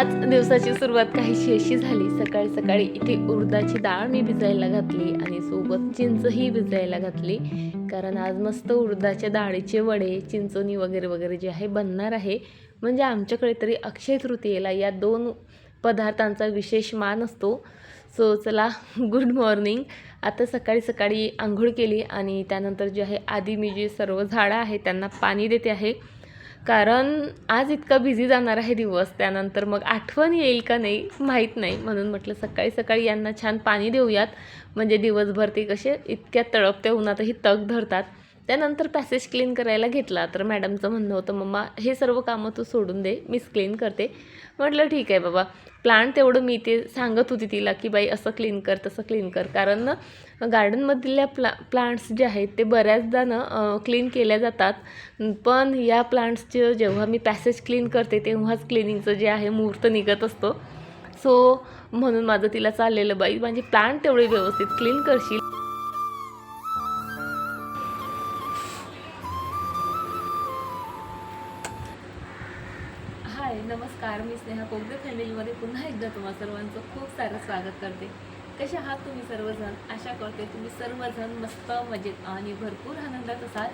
आज दिवसाची सुरुवात काहीशी अशी झाली. सकाळी सकाळी इथे उडदाची डाळ मी भिजायला घातली आणि सोबत चिंचही भिजायला घातली, कारण आज मस्त उडदाच्या डाळीचे वडे, चिंचोनी वगैरे वगैरे जे आहे बनणार आहे. म्हणजे आमच्याकडे तरी अक्षय तृतीयेला या दोन पदार्थांचा विशेष मान असतो. सो चला, गुड मॉर्निंग. आता सकाळी सकाळी आंघोळ केली आणि त्यानंतर जे आहे आधी मी जे सर्व झाडं आहे त्यांना पाणी देते आहे, कारण आज इतका बिझी जाणार आहे दिवस. त्यानंतर मग आठवण येईल का नाही माहीत नाही, म्हणून म्हटलं सकाळी सकाळी यांना छान पाणी देऊयात. म्हणजे दिवसभर ते कसे इतक्या तळपत्या उन्हातही तग धरतात. त्यानंतर पॅसेज क्लीन करायला घेतला तर मॅडमचं म्हणणं होतं, मम्मा हे सर्व कामं तू सोडून दे, मीच क्लीन करते. म्हटलं ठीक आहे बाबा. प्लांट तेवढं मी ते सांगत होती तिला की बाई असं क्लीन कर तसं क्लीन कर, कारण ना गार्डनमधल्या प्लांट्स जे आहेत ते बऱ्याचदा ना क्लीन केल्या जातात, पण या प्लांट्सचं जेव्हा मी पॅसेज क्लीन करते तेव्हाच क्लिनिंगचं जे आहे मुहूर्त निघत असतो. सो म्हणून माझं तिला चाललेलं, बाई म्हणजे प्लांट तेवढे व्यवस्थित क्लीन करशील. हाय, नमस्कार. मी स्नेहा कोगदे फॅमिलीमध्ये पुन्हा एकदा तुम्हा सर्वांचं खूप सारं स्वागत करते. कसे आहात तुम्ही सर्वजण? आशा करते तुम्ही सर्वजण मस्त मजेत आणि भरपूर आनंदात असाल.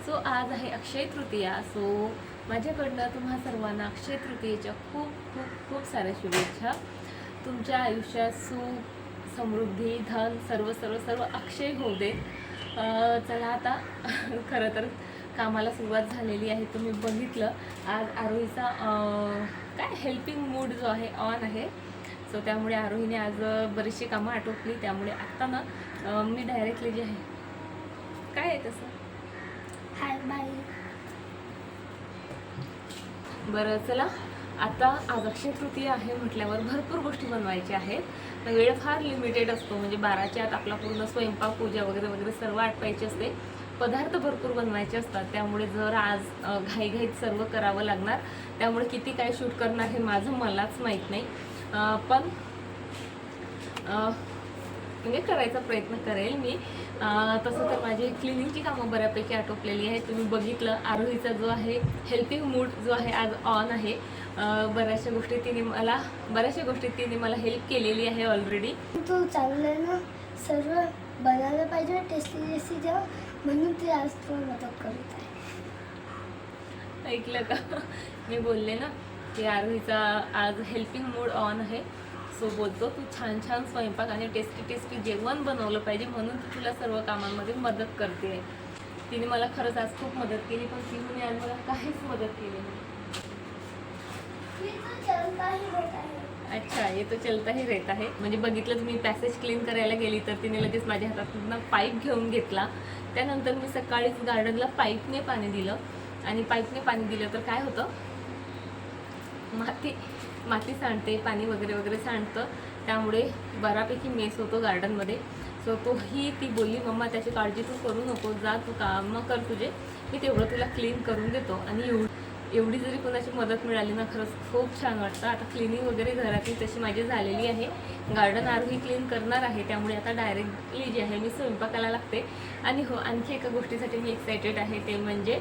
सो आज आहे अक्षय तृतीया. सो माझ्याकडनं तुम्हा सर्वांना अक्षय तृतीयेच्या खूप खूप खूप साऱ्या शुभेच्छा. तुमच्या आयुष्यात सुख, समृद्धी, धन सर्व सर्व सर्व अक्षय होऊ दे. चला आता खरं तर कामाला सुरुवात झालेली आहे. तुम्ही बघितलं आज आरोहीचा काय हेल्पिंग मूड जो आहे ऑन आहे. सो त्यामुळे आरोहीने आज बरीचशी कामं आटोपली. त्यामुळे आत्ता ना मी डायरेक्टली जे आहे काय आहे तसं हाय बाय. बरं चला, आता आज अक्षय तृतीया आहे म्हटल्यावर भरपूर गोष्टी बनवायच्या आहेत. वेळ फार लिमिटेड असतो, म्हणजे 12च्या आत आपला पूर्ण स्वयंपाक, पूजा वगैरे वगैरे सर्व आटपायची असते. पदार्थ भरपूर बनवायचे असतात. त्यामुळे जर आज घाईघाईत सर्व करावं लागणार. त्यामुळे किती काय शूट करणार हे माझं मलाच माहीत नाही, पण म्हणजे करायचा प्रयत्न करेल मी. तसं तर माझी क्लिनिंगची कामं बऱ्यापैकी आटोपलेली आहे. तुम्ही बघितलं आरोहीचा जो आहे हेल्पिंग मूड जो आहे आज ऑन आहे. बऱ्याचशा गोष्टी तिने मला हेल्प केलेली आहे ऑलरेडी. तू चांगलं ना सर्व बनायला पाहिजे, टेस्टी टेस्टी जेव्हा, म्हणून ते आज तुला मदत करत आहे. ऐकलं का? मी बोलले ना की आरोहीचा आज हेल्पिंग मूड ऑन आहे. सो बोलतो तू छान छान स्वयंपाक आणि टेस्टी टेस्टी जेवण बनवलं पाहिजे, म्हणून ती तुला सर्व कामांमध्ये मदत करते. तिने मला खरंच आज खूप मदत केली, पण तिने आज मला काहीच मदत केली नाही. अच्छा, ये तो चलता ही रहता है. म्हणजे बघितलं मी पॅसेज क्लीन करायला गेली तर तिने लगेच माझ्या हातातून पाईप घेऊन घेतला. त्यानंतर मी सकाळीच गार्डनला पाईपने पाणी दिलं, आणि पाईपने पाणी दिलं तर काय होतं, माती सांडते, पाणी वगैरे वगैरे सांडतं. त्यामुळे बऱ्यापैकी मेस होतो गार्डनमध्ये. सो ती बोलली, मम्मा त्याची काळजी तू करू नको, जा तू कामं कर तुझे, मी तेवढं तुला क्लीन करून देतो. आणि एवढी जरी कोणाची मदत मिळाली ना खरंच खूप छान वाटतं. आता क्लिनिंग वगैरे घरातली तशी माझी झालेली आहे. गार्डन आरोही क्लीन करणार आहे, त्यामुळे आता डायरेक्टली जे आहे मी स्वयंपाकाला लागते. आणि हो, आणखी एका गोष्टीसाठी मी एक्सायटेड आहे, ते म्हणजे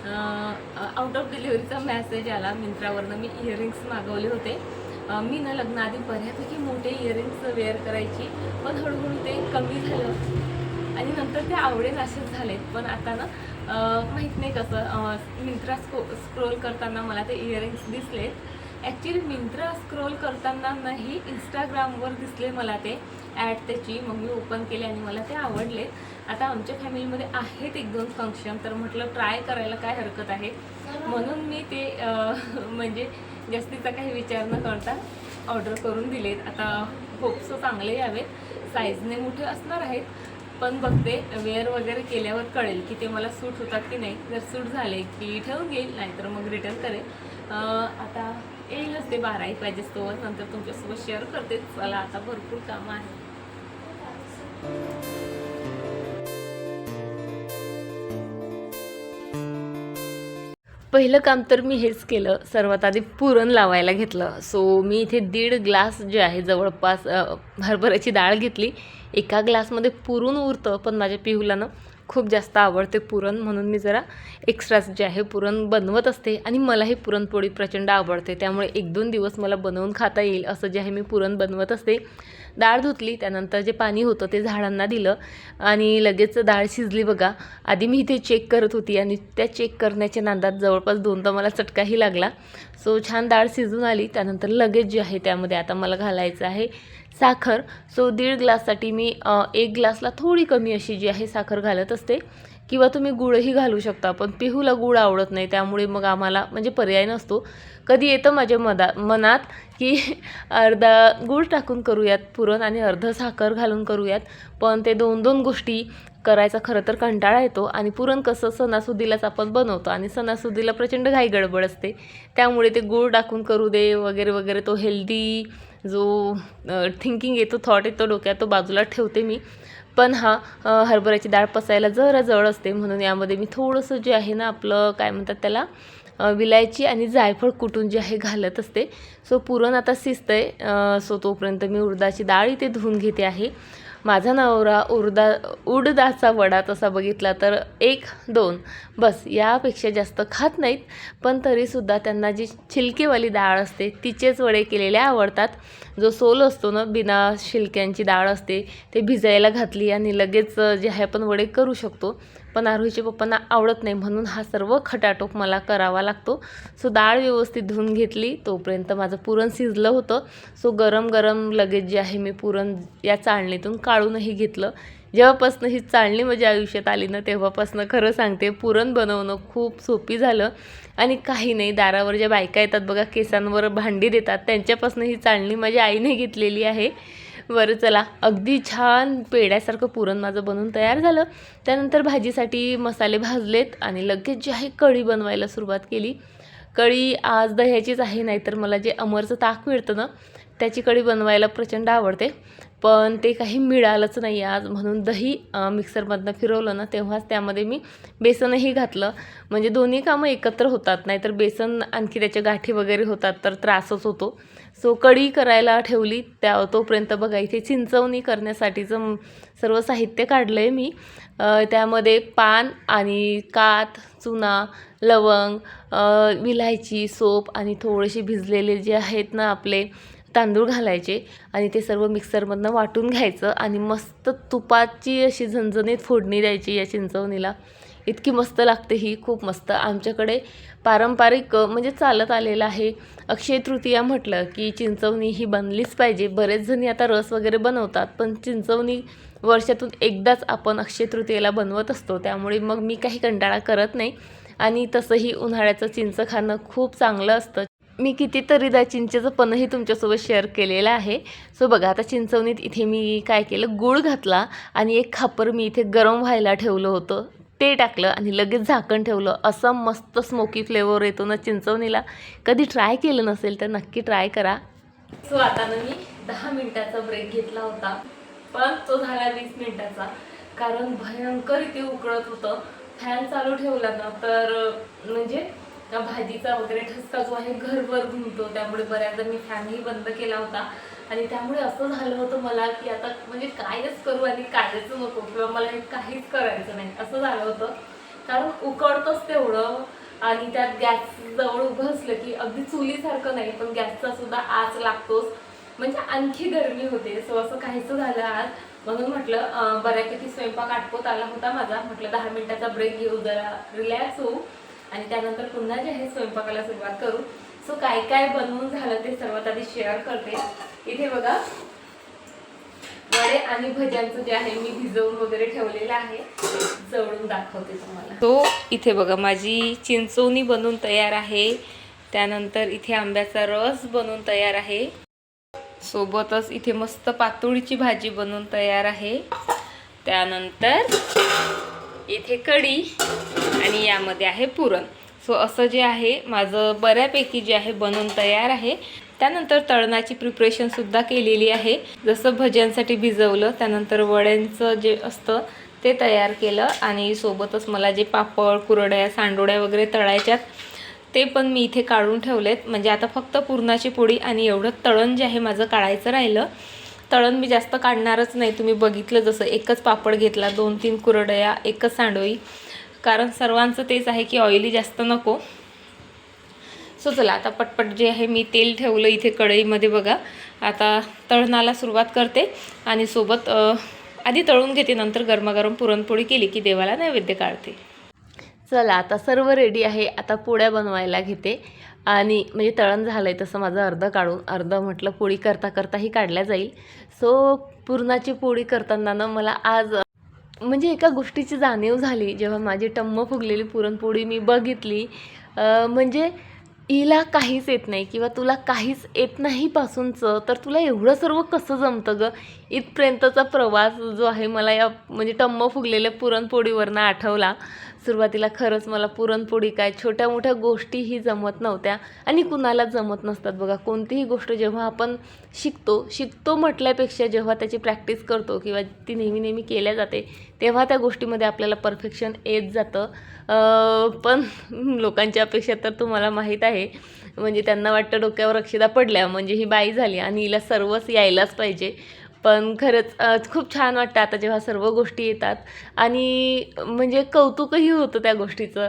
आउट ऑफ डिलिव्हरीचा मेसेज आला. मिंत्रावरनं मी इयरिंग्स मागवले होते. मी ना लग्नाआधी बऱ्यापैकी मोठे इयरिंग्स वेअर करायची, पण हळूहळू ते कमी झालं आणि नंतर ते आवडेनासेच झालेत. पण आता ना माहीत नाही कसं मिंत्रा स्क्रोल करताना मला ते इयरिंग्स दिसलेत. ॲक्च्युली मिंत्रा स्क्रोल करताना नाही, इंस्टाग्रामवर दिसले मला ते ॲड त्याची. मग मी ओपन केले आणि मला ते आवडले. आता आमच्या फॅमिलीमध्ये आहेत 1-2 फंक्शन, तर म्हटलं ट्राय करायला काय हरकत आहे, म्हणून मी ते म्हणजे जास्तीचा काही विचार न करता ऑर्डर करून दिलेत. आता होप सो चांगले यावेत. साईजने मोठे असणार आहेत, पण बघते वेअर वगैरे केल्यावर कळेल की ते मला सूट होतात की नाही. जर सूट झाले की ठेवून घेईल, नाहीतर मग रिटर्न करेल. आता येईलच ते 12-1 वाजेस्तोवर, नंतर तुमच्यासोबत शेअर करते. चला, आता भरपूर कामं आहेत. पहिलं काम तर मी हेच केलं, सर्वात आधी पुरण लावायला घेतलं. सो मी इथे 1.5 ग्लास जे आहे जवळपास हरभऱ्याची डाळ घेतली. एका ग्लासमध्ये पुरून उरतं, पण माझ्या पिहूला ना खूप जास्त आवडते पुरण, म्हणून मी जरा एक्स्ट्राच जे आहे पुरण बनवत असते. आणि मलाही पुरणपोळी प्रचंड आवडते, त्यामुळे 1-2 दिवस मला बनवून खाता येईल असं जे आहे मी पुरण बनवत असते. डाळ धुतली, त्यानंतर जे पाणी होतं ते झाडांना दिलं आणि लगेच डाळ शिजली बघा. आधी मी इथे चेक करत होती आणि त्या चेक करण्याच्या नादात जवळपास 2दा मला चटकाही लागला. सो छान डाळ शिजून आली. त्यानंतर लगेच जे आहे त्यामध्ये आता मला घालायचं आहे साखर. सो 1.5 ग्लाससाठी मी 1 ग्लासला थोडी कमी अशी जी आहे साखर घालत असते, किंवा तुम्ही गूळही घालू शकता. पण पिहूला गूळ आवडत नाही, त्यामुळे मग आम्हाला म्हणजे पर्याय नसतो. कधी येतं माझ्या मनात की अर्धा गूळ टाकून करूयात पुरण आणि अर्धं साखर घालून करूयात, पण ते 2-2 गोष्टी करायचा खरं तर कंटाळा येतो. आणि पुरण कसं सणासुदीलाच आपण बनवतो आणि सणासुदीला प्रचंड घाई गडबड असते, त्यामुळे ते गूळ टाकून करू दे वगैरे वगैरे, तो हेल्दी जो थिंकिंग येतो, थॉट येतो डोक्यात, तो बाजूला ठेवते मी. पण हरभऱ्याची डाळ पचायला जरा जवळ असते, म्हणून यामध्ये मी थोडंसं जे आहे ना आपलं काय म्हणतात त्याला विलायची आणि जायफळ कुटून जे आहे घालत असते. सो पुरण आता शिजतंय. सो तोपर्यंत मी उडदाची डाळ इथे धुवून घेते आहे. माझा नवरा उडदाचा वडा तसा बघितला तर 1-2 बस, यापेक्षा जास्त खात नाहीत. पण तरीसुद्धा त्यांना जी छिलकेवाली डाळ असते तिचेच वडे केलेले आवडतात. जो सोल असतो ना, बिना शिलक्यांची डाळ असते, ते भिजायला घातली आणि लगेच जे आहे आपण वडे करू शकतो. पण आरोहीच्या पप्पांना आवडत नाही, म्हणून हा सर्व खटाटोप मला करावा लागतो. सो डाळ व्यवस्थित धुवून घेतली, तोपर्यंत माझं पुरण शिजलं होतं. सो गरम गरम लगेच जे आहे मी पुरण या चाळणीतून काढूनही घेतलं. जेव्हापासनं ही चाळणी माझ्या आयुष्यात आली ना, तेव्हापासनं खरं सांगते पुरण बनवणं खूप सोपी झालं. आणि काही नाही, दारावर ज्या बायका येतात बघा केसांवर भांडी देतात, त्यांच्यापासून ही चाळणी माझ्या आईने घेतलेली आहे. बरं चला, अगदी छान पेड्यासारखं पुरण माझं बनवून तयार झालं. त्यानंतर भाजीसाठी मसाले भाजलेत आणि लगेच जे आहे कढी बनवायला सुरुवात केली. कढी आज दह्याचीच आहे, नाहीतर मला जे अमरचं ताक मिळतं ना त्याची कढी बनवायला प्रचंड आवडते, पण ते काही मिळालंच नाही आज. म्हणून दही मिक्सरमधनं फिरवलं ना, तेव्हाच त्यामध्ये मी बेसनही घातलं, म्हणजे दोन्ही कामं एकत्र होतात. नाहीतर बेसन आणखी त्याच्या गाठी वगैरे होतात तर त्रासच होतो. सो कढी करायला ठेवली. तोपर्यंत बघा इथे चिंचवणी करण्यासाठीचं सर्व साहित्य काढलं आहे मी. त्यामध्ये पान आणि कात, चुना, लवंग, विलायची, सोप आणि थोडेसे भिजलेले जे आहेत ना आपले तांदूळ घालायचे आणि ते सर्व मिक्सरमधनं वाटून घ्यायचं आणि मस्त तुपाची अशी झणझणीत फोडणी द्यायची या चिंचवणीला. इतकी मस्त लागते ही, खूप मस्त. आमच्याकडे पारंपरिक म्हणजे चालत आलेलं आहे, अक्षय तृतीया म्हटलं की चिंचवणी ही बनलीच पाहिजे. बरेच जणी आता रस वगैरे बनवतात, पण चिंचवणी वर्षातून एकदाच आपण अक्षय तृतीयेला बनवत असतो, त्यामुळे मग मी काही कंटाळा करत नाही. आणि तसंही उन्हाळ्याचं चिंच खाणं खूप चांगलं असतं. मी कितीतरीदा चिंचेचं पणही तुमच्यासोबत शेअर केलेलं आहे. सो बघा आता चिंचवणीत इथे मी काय केलं, गूळ घातला आणि एक खापर मी इथे गरम व्हायला ठेवलं होतं, ते टाकलं आणि लगेच झाकण ठेवलं. असं मस्त स्मोकी फ्लेवर येतो ना चिंचवणीला. कधी ट्राय केलं नसेल तर नक्की ट्राय करा. सो आता ना मी 10 मिनिटाचा ब्रेक घेतला होता, पण तो झाला 20 मिनिटाचा, कारण भयंकर इथे उकळत होतं. फॅन चालू ठेवला ना तर म्हणजे भाजीचा वगैरे ठसका जो आहे घरभर घुमतो, त्यामुळे बऱ्याचदा मी फॅनही बंद केला होता. आणि त्यामुळे असं झालं होतं मला की आता म्हणजे कायच करू आणि कायच नको, किंवा मला हे काहीच करायचं नाही असं झालं होतं. कारण उकळतंच तेवढं आणि त्यात गॅस जवळ उभं असलं की अगदी चुलीसारखं नाही, पण गॅसचा सुद्धा आच लागतोच, म्हणजे आणखी गरमी होते. सो असं काहीच झालं आज. म्हणून म्हटलं बऱ्यापैकी स्वयंपाक आटपत आला होता माझा, म्हटलं 10 मिनिटाचा ब्रेक घेऊ, जरा रिलॅक्स होऊ आणि त्यानंतर पुन्हा जे आहे स्वयंपाकाला सुरुवात करू. सो काय काय बनवून झालं ते सर्वात आधी शेअर करते. इथे बघा वडे आणि भज्यांचं जे आहे मी भिजवून वगैरे ठेवलेलं आहे, जवळून दाखवते तुम्हाला. तो इथे बघा माझी चिंचवणी बनवून तयार आहे. त्यानंतर इथे आंब्याचा रस बनवून तयार आहे. सोबतच इथे मस्त पातोळीची भाजी बनवून तयार आहे. त्यानंतर इथे कढी आणि यामध्ये आहे पुरण. सो असं जे आहे माझं बऱ्यापैकी जे आहे बनवून तयार आहे. त्यानंतर तळणाची प्रिपरेशनसुद्धा केलेली आहे. जसं भज्यांसाठी भिजवलं, त्यानंतर वड्यांचं जे असतं ते तयार केलं आणि सोबतच मला जे पापड, कुरड्या, सांडोड्या वगैरे तळायच्यात ते पण मी इथे काढून ठेवलेत. म्हणजे आता फक्त पुरणाची पोळी आणि एवढं तळण जे आहे माझं काढायचं राहिलं. तळण मी जास्त काढणारच नाही. तुम्ही बघितलं जसं एकच पापड घेतला, 2-3 कुरडया, एकच सांडोळी, कारण सर्वांचं तेच आहे की ऑइली जास्त नको. सो चला आता पटपट जे आहे मी तेल ठेवलं इथे कढईमध्ये बघा. आता तळणाला सुरुवात करते आणि सोबत आधी तळून घेते, नंतर गरमागरम पुरणपोळी केली की देवाला नैवेद्य काढते. चला आता सर्व रेडी आहे. आता पोळ्या बनवायला घेते आणि म्हणजे तळण झालं आहे तसं माझं अर्ध काढून, अर्ध म्हटलं पोळी करता करताही काढल्या जाईल. सो पुरणाची पोळी करताना ना मला आज म्हणजे एका गोष्टीची जाणीव झाली. जेव्हा माझी टम्म फुगलेली पुरणपोळी मी बघितली, म्हणजे हिला काहीच येत नाही किंवा तुला काहीच येत नाही पासूनचं तर तुला एवढं सर्व कसं जमतं गं, इथपर्यंतचा प्रवास जो आहे मला या म्हणजे टम्म फुगलेल्या पुरणपोळीवरनं आठवला. सुरुवातीला खरंच मला पुरणपोळी काय, छोट्या मोठ्या गोष्टीही जमत नव्हत्या आणि कुणाला जमत नसतात बघा. कोणतीही गोष्ट जेव्हा आपण शिकतो म्हटल्यापेक्षा जेव्हा त्याची प्रॅक्टिस करतो किंवा ती नेहमी केल्या जाते तेव्हा त्या गोष्टीमध्ये आपल्याला परफेक्शन येत जातं. पण लोकांच्या अपेक्षा तर तुम्हाला माहीत आहे, म्हणजे त्यांना वाटतं डोक्यावर अक्षता पडल्या म्हणजे ही बाई झाली आणि हिला सर्वच यायलाच पाहिजे. पण खरंच खूप छान वाटतं आता जेव्हा सर्व गोष्टी येतात आणि म्हणजे कौतुकही होतं त्या गोष्टीचं.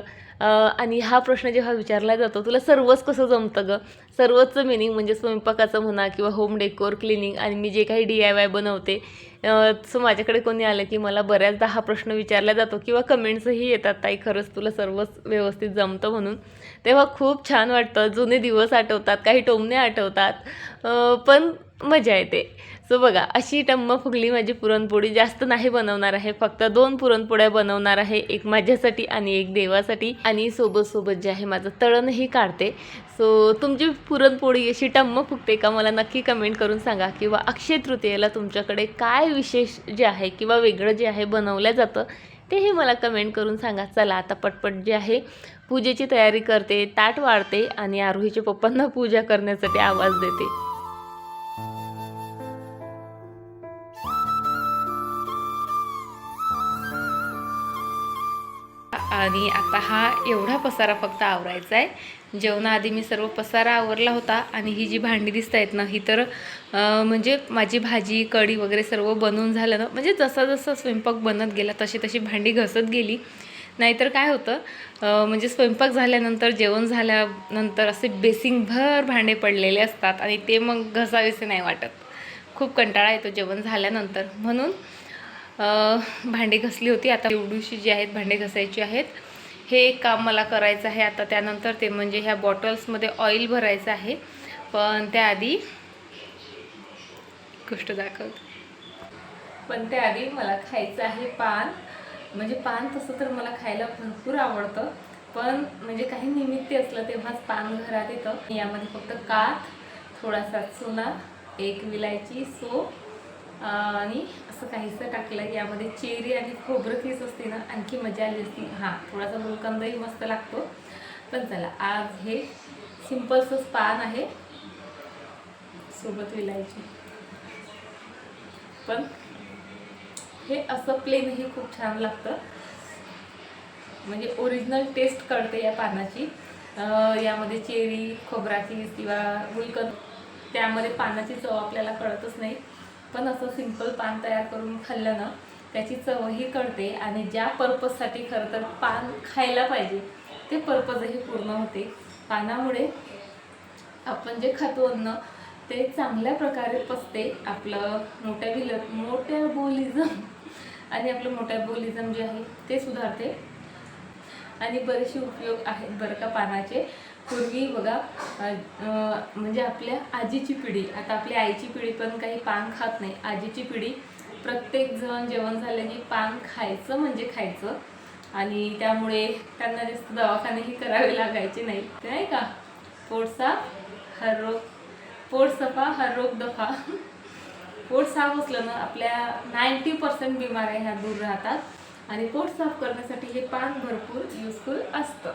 आणि हा प्रश्न जेव्हा विचारला जातो तुला सर्वच कसं जमतं गं, सर्वचं मिनिंग म्हणजे स्वयंपाकाचं म्हणा किंवा होम डेकोर, क्लिनिंग आणि मी जे काही DIY बनवते. सो माझ्याकडे कोणी आलं की मला बऱ्याचदा हा प्रश्न विचारला जातो किंवा कमेंट्सही येतात, ताई खरंच तुला सर्वच व्यवस्थित जमतं म्हणून. तेव्हा खूप छान वाटतं. जुने दिवस आठवतात, काही टोमणे आठवतात, पण मजा येते. सो बघा अशी टम्म फुगली माझी पुरणपोळी. जास्त नाही बनवणार आहे, फक्त 2 पुरणपोळ्या बनवणार आहे, एक माझ्यासाठी आणि एक देवासाठी, आणि सोबत जे आहे माझं तळणही काढते. सो तुमची पुरणपोळी अशी टम्म फुगते का मला नक्की कमेंट करून सांगा. किंवा अक्षय तृतीयेला तुमच्याकडे काय विशेष जे आहे किंवा वेगळं जे आहे बनवलं जातं तेही मला कमेंट करून सांगा. चला आता पटपट जे आहे पूजेची तयारी करते, ताट वाढते आणि आरोहीच्या पप्पांना पूजा करण्यासाठी आवाज देते. आणि आता हा एवढा पसारा फक्त आवरायचा आहे. जेवणाआधी मी सर्व पसारा आवरला होता आणि ही जी भांडी दिसत आहेत ना ही तर म्हणजे माझी भाजी कढी वगैरे सर्व बनवून झालं ना, म्हणजे जसा स्वयंपाक बनत गेला तशी भांडी घसत गेली. नाहीतर काय होतं म्हणजे स्वयंपाक झाल्यानंतर जेवण झाल्यानंतर असे बेसिंगभर भांडे पडलेले असतात आणि ते मग घसावेसे नाही वाटत. खूप कंटाळा येतो जेवण झाल्यानंतर, म्हणून भांडी घसली होती. आता एवढीशी जी आहेत भांडे घसायची आहेत. हे एक काम मला करायचं आहे आता. त्यानंतर ते म्हणजे ह्या बॉटल्समध्ये ऑइल भरायचं आहे. पण त्याआधी गोष्ट दाखवते. पण त्याआधी मला खायचं आहे पान. म्हणजे पान तसं तर मला खायला भरपूर आवडतं, पण म्हणजे काही निमित्त असलं तेव्हाच पान घरात येतं. यामध्ये फक्त काठ, थोडासा चुना, एक विलायची, सो आणि असं काहीसं टाकलं. यामध्ये चेरी आणि खोबरं खीस असते ना, आणखी मजा आली असती. हां, थोडासा गुलकंदही मस्त लागतो. पण चला आज हे सिम्पलसंच पान आहे, सोबत विलायची. पण हे असं प्लेनही खूप छान लागतं, म्हणजे ओरिजिनल टेस्ट कळते या पानाची. यामध्ये चेरी, खोबरा खीस किंवा गुलकंद, त्यामध्ये पानाची चव आपल्याला कळतच नाही. पण असं सिंपल पान तयार करून खाल्लं ना त्याची चवही कळते आणि ज्या पर्पजसाठी खरं तर पान खायला पाहिजे ते पर्पजही पूर्ण होते. पानामुळे आपण जे खातो अन्न ते चांगल्या प्रकारे पचते. आपलं मोटॅबॉलिझम आणि आपलं मोटॅबॉलिझम जे आहे ते सुधारते आणि बरेचसे उपयोग आहेत बरं का पानाचे. पूर्वी बघा म्हणजे आपल्या आजीची पिढी, आता आपल्या आईची पिढी पण काही पान खात नाही. आजीची पिढी प्रत्येक जण जेवण झालं की पान खायचं म्हणजे खायचं आणि त्यामुळे त्यांना जास्त दवाखानेही करावे लागायचे नाही, ते नाही का. पोट सफा हर रोग दफा. पोट साफ असलं ना आपल्या 90% बिमाऱ्या ह्या दूर राहतात आणि पोट साफ करण्यासाठी हे पान भरपूर युजफुल असतं.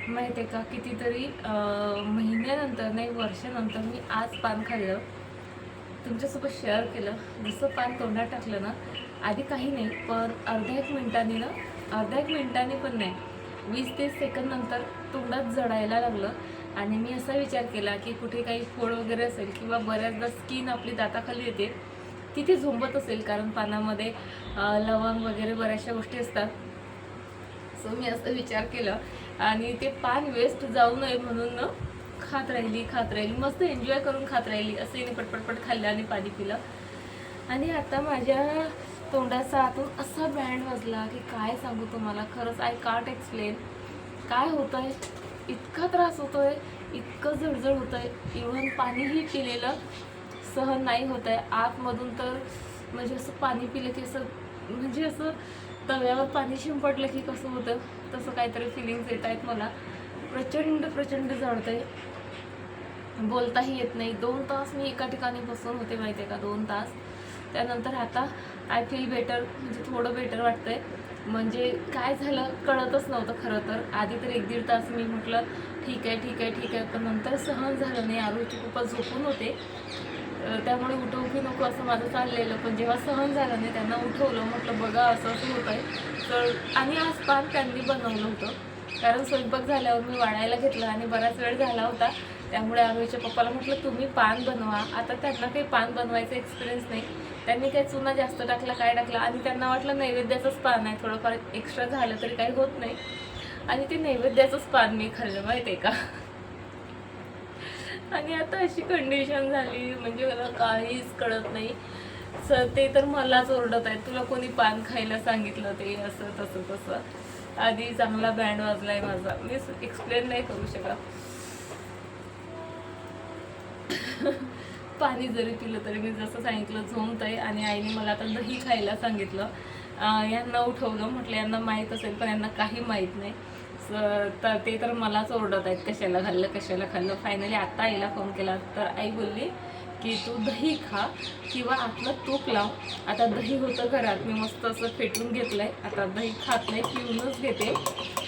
माहिती आहे का, कितीतरी महिन्यानंतर नाही वर्षानंतर मी आज पान खाल्लं, तुमच्यासोबत शेअर केलं. जसं पान तोंडात टाकलं ना, आधी काही नाही, पण अर्ध्या एक मिनिटांनी पण नाही, 20 ते 30 सेकंद नंतर तोंडात जळायला लागलं आणि मी असा विचार केला की कुठे काही फोड वगैरे असेल किंवा बऱ्याचदा स्किन आपली दाताखाली येते तिथे झोंबत असेल, कारण पानामध्ये लवंग वगैरे बऱ्याचशा गोष्टी असतात. सो मी असं विचार केलं आणि ते पान वेस्ट जाऊ नये म्हणून ना खात राहिली, मस्त एन्जॉय करून खात राहिली. असं मी पटपट खाल्लं आणि पाणी पिलं. आणि आता माझ्या तोंडाचा आतून असा बँड वाजला की काय सांगू तुम्हाला. खरंच आय कांट एक्सप्लेन काय होत आहे. इतका त्रास होतो आहे, इतकं जळजळ होतं आहे. इव्हन पाणीही पिलेलं सहन नाही होत आहे आतमधून. तर म्हणजे असं पाणी पिलं की असं म्हणजे असं तव्यावर पाणी शिंपडलं की कसं होतं तसं काहीतरी फिलिंग्स येत आहेत मला. प्रचंड जळतं आहे, बोलताही येत नाही. 2 तास मी एका ठिकाणी बसून होते माहिती आहे का, 2 तास. त्यानंतर आता आय फील बेटर, म्हणजे थोडं बेटर वाटतं आहे. म्हणजे काय झालं कळतच नव्हतं खरं तर. आधी तर 1-1.5 तास मी म्हटलं ठीक आहे, पण नंतर सहन झालं नाही. आरोग्याची खूपच झोपून होते, त्यामुळे उठवू की नको असं माझं चाललेलं. पण जेव्हा सहन झालं नाही त्यांना उठवलं, म्हटलं बघा असं होत आहे. तर आणि आज पान त्यांनी बनवलं होतं, कारण स्वयंपाक झाल्यावर मी वाढायला घेतलं आणि बराच वेळ झाला होता. त्यामुळे आरोहीच्या पप्पाला म्हटलं तुम्ही पान बनवा. आता त्यांना काही पान बनवायचा एक्सपिरियन्स नाही. त्यांनी काही चुना जास्त टाकला काय टाकला आणि त्यांना वाटलं नैवेद्याचंच पान आहे, थोडंफार एक्स्ट्रा झालं तरी काही होत नाही. आणि ते नैवेद्याचंच पान मी खाल्लं माहिती आहे का. आणि आता अशी कंडिशन झाली म्हणजे मला काहीच कळत नाही. ते तर मलाच ओरडत आहेत, तुला कोणी पान खायला सांगितलं ते असं तसं. आधी चांगला बँड वाजलाय माझा, मी एक्सप्लेन नाही करू शकत. पाणी जरी पिलं तरी मी जसं सांगितलं झोंबत आहे. आणि आईने मला आता दही खायला सांगितलं. यांना उठवलं, म्हटलं यांना माहीत असेल पण यांना काही माहीत नाही. तर ते तर मलाच ओरडत आहेत कशाला खाल्लं. फायनली आता आईला फोन केला तर आई बोलली की तू दही खा किंवा आतलं तूप लाव. आता दही होतं घरात, मी मस्त असं फेटून घेतलं आहे. आता दही खात नाही, पिऊनच घेते.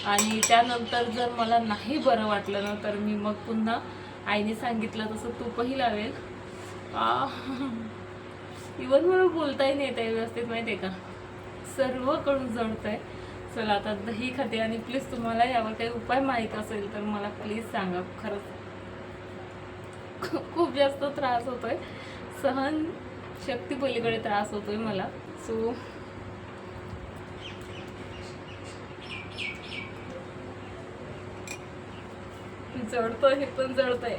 आणि त्यानंतर जर मला नाही बरं वाटलं ना तर मी मग पुन्हा आईने सांगितलं तसं तूपही लावेल. इवन मला बोलताही नाही येत आहे व्यवस्थित माहिती आहे का, सर्वकडून जळत आहे. चला आता दही खाते. आणि प्लीज तुम्हाला यावर काही उपाय माहीत असेल तर मला प्लीज सांगा. खरंच खूप जास्त त्रास होतोय, सहन शक्ती पलीकडे त्रास होतोय मला. सो जळतोय, हे पण जळतंय.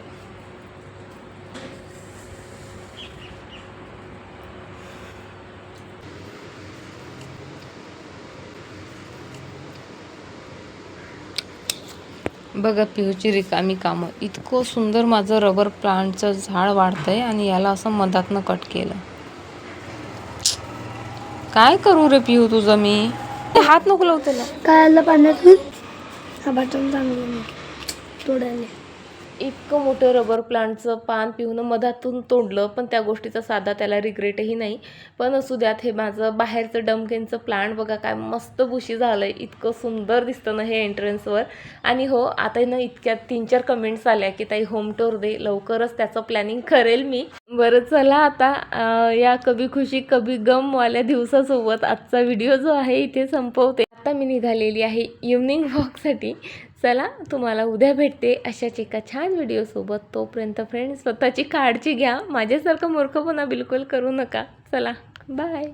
बघा पिऊची रिकामी कामं. इतकं सुंदर माझं रबर प्लांटचं झाड वाढतंय आणि याला असं मधातनं कट केलं. काय करू रे पिऊ तुझं मी. हात नको लावू त्याला. काय आलं पाण्यातून हा बटन चांगलं तोडायला. इतकं मोठं रबर प्लांटचं पान पिऊन मधातून तोडलं, पण त्या गोष्टीचा साधा त्याला रिग्रेटही नाही. पण असू द्यात. हे माझं बाहेरचं डमकेनचं प्लांट बघा काय मस्त बुशी झालं आहे. इतकं सुंदर दिसतं ना हे एंट्रन्सवर. आणि हो आता ना इतक्यात 3-4 कमेंट्स आल्या की ताई होम टूर दे. लवकरच त्याचं प्लॅनिंग करेल मी. बरं चला आता या कभी खुशी कभी गमवाल्या दिवसासोबत आजचा व्हिडिओ जो आहे इथे संपवते. आता मी निघालेली आहे इव्हनिंग वॉकसाठी. चला तुम्हाला उद्या भेटते अशाच एका छान व्हिडिओसोबत. तोपर्यंत फ्रेंड्स स्वतःची काळजी घ्या. माझ्यासारखं मूर्खपणा बिलकुल करू नका. चला बाय.